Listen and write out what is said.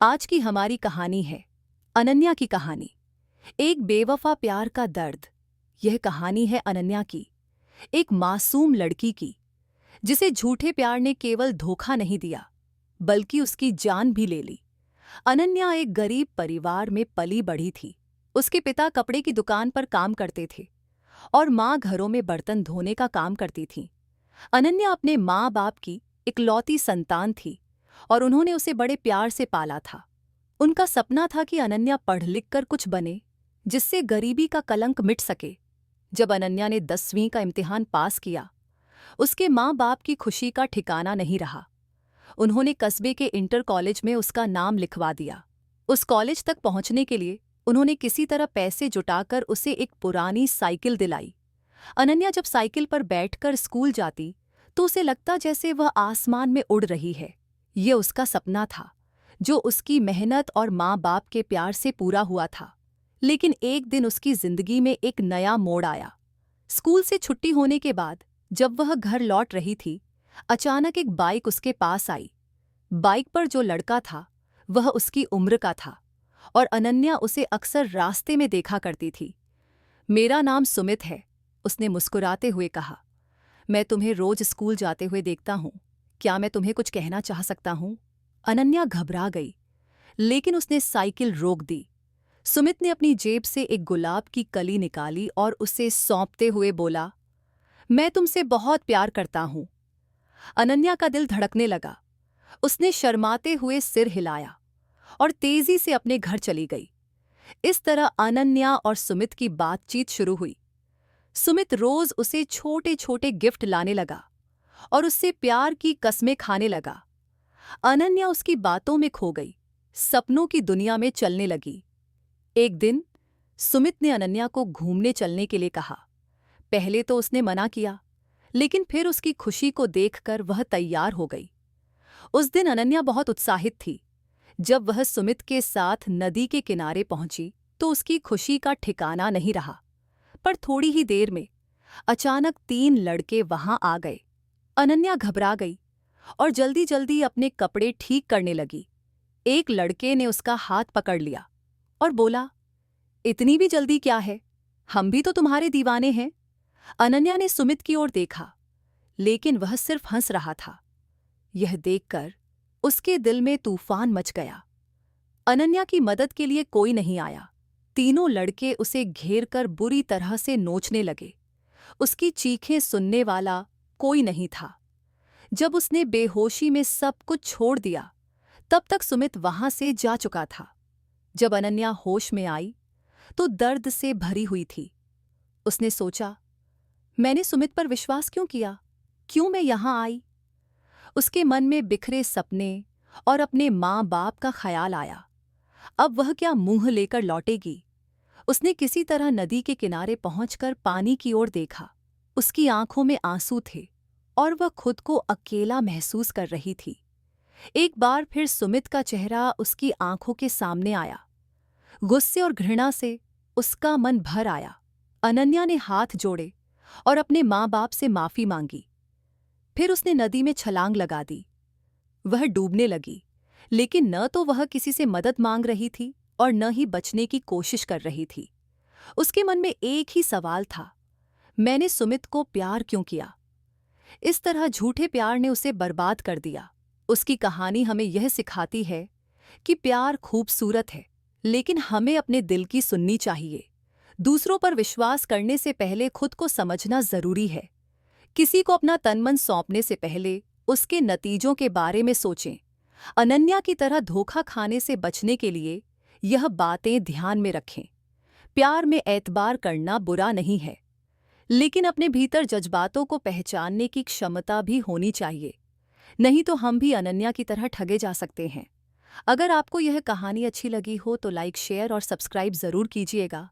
आज की हमारी कहानी है अनन्या की कहानी। एक बेवफा प्यार का दर्द। यह कहानी है अनन्या की, एक मासूम लड़की की, जिसे झूठे प्यार ने केवल धोखा नहीं दिया बल्कि उसकी जान भी ले ली। अनन्या एक गरीब परिवार में पली बढ़ी थी। उसके पिता कपड़े की दुकान पर काम करते थे और माँ घरों में बर्तन धोने का काम करती थी। अनन्या अपने माँ बाप की इकलौती संतान थी और उन्होंने उसे बड़े प्यार से पाला था। उनका सपना था कि अनन्या पढ़ लिख कर कुछ बने, जिससे गरीबी का कलंक मिट सके। जब अनन्या ने 10वीं का इम्तिहान पास किया, उसके माँ बाप की खुशी का ठिकाना नहीं रहा। उन्होंने कस्बे के इंटर कॉलेज में उसका नाम लिखवा दिया। उस कॉलेज तक पहुंचने के लिए उन्होंने किसी तरह पैसे जुटाकर उसे एक पुरानी साइकिल दिलाई। अनन्या जब साइकिल पर बैठकर स्कूल जाती तो उसे लगता जैसे वह आसमान में उड़ रही है। ये उसका सपना था, जो उसकी मेहनत और माँ बाप के प्यार से पूरा हुआ था। लेकिन एक दिन उसकी जिंदगी में एक नया मोड़ आया। स्कूल से छुट्टी होने के बाद जब वह घर लौट रही थी, अचानक एक बाइक उसके पास आई। बाइक पर जो लड़का था वह उसकी उम्र का था और अनन्या उसे अक्सर रास्ते में देखा करती थी। मेरा नाम सुमित है, उसने मुस्कुराते हुए कहा। मैं तुम्हें रोज स्कूल जाते हुए देखता हूँ। क्या मैं तुम्हें कुछ कहना चाह सकता हूँ? अनन्या घबरा गई, लेकिन उसने साइकिल रोक दी। सुमित ने अपनी जेब से एक गुलाब की कली निकाली और उसे सौंपते हुए बोला, मैं तुमसे बहुत प्यार करता हूं। अनन्या का दिल धड़कने लगा। उसने शर्माते हुए सिर हिलाया और तेजी से अपने घर चली गई। इस तरह अनन्या और सुमित की बातचीत शुरू हुई। सुमित रोज उसे छोटे छोटे गिफ्ट लाने लगा और उससे प्यार की कस्में खाने लगा। अनन्या उसकी बातों में खो गई, सपनों की दुनिया में चलने लगी। एक दिन सुमित ने अनन्या को घूमने चलने के लिए कहा। पहले तो उसने मना किया, लेकिन फिर उसकी खुशी को देखकर वह तैयार हो गई। उस दिन अनन्या बहुत उत्साहित थी। जब वह सुमित के साथ नदी के किनारे पहुंची तो उसकी खुशी का ठिकाना नहीं रहा। पर थोड़ी ही देर में अचानक 3 लड़के वहां आ गए। अनन्या घबरा गई और जल्दी जल्दी अपने कपड़े ठीक करने लगी। एक लड़के ने उसका हाथ पकड़ लिया और बोला, इतनी भी जल्दी क्या है? हम भी तो तुम्हारे दीवाने हैं। अनन्या ने सुमित की ओर देखा, लेकिन वह सिर्फ हंस रहा था। यह देखकर उसके दिल में तूफान मच गया। अनन्या की मदद के लिए कोई नहीं आया। तीनों लड़के उसे घेरकर बुरी तरह से नोचने लगे। उसकी चीखें सुनने वाला कोई नहीं था। जब उसने बेहोशी में सब कुछ छोड़ दिया, तब तक सुमित वहां से जा चुका था। जब अनन्या होश में आई तो दर्द से भरी हुई थी। उसने सोचा, मैंने सुमित पर विश्वास क्यों किया? क्यों मैं यहां आई? उसके मन में बिखरे सपने और अपने माँ बाप का ख्याल आया। अब वह क्या मुंह लेकर लौटेगी? उसने किसी तरह नदी के किनारे पहुंचकर पानी की ओर देखा। उसकी आंखों में आंसू थे और वह खुद को अकेला महसूस कर रही थी। एक बार फिर सुमित का चेहरा उसकी आंखों के सामने आया। गुस्से और घृणा से उसका मन भर आया। अनन्या ने हाथ जोड़े और अपने माँ बाप से माफी मांगी। फिर उसने नदी में छलांग लगा दी। वह डूबने लगी, लेकिन न तो वह किसी से मदद मांग रही थी और न ही बचने की कोशिश कर रही थी। उसके मन में एक ही सवाल था, मैंने सुमित को प्यार क्यों किया? इस तरह झूठे प्यार ने उसे बर्बाद कर दिया। उसकी कहानी हमें यह सिखाती है कि प्यार खूबसूरत है, लेकिन हमें अपने दिल की सुननी चाहिए। दूसरों पर विश्वास करने से पहले खुद को समझना जरूरी है। किसी को अपना तन मन सौंपने से पहले उसके नतीजों के बारे में सोचें। अनन्या की तरह धोखा खाने से बचने के लिए यह बातें ध्यान में रखें। प्यार में एतबार करना बुरा नहीं है, लेकिन अपने भीतर जज्बातों को पहचानने की क्षमता भी होनी चाहिए। नहीं तो हम भी अनन्या की तरह ठगे जा सकते हैं। अगर आपको यह कहानी अच्छी लगी हो तो लाइक, शेयर और सब्सक्राइब जरूर कीजिएगा।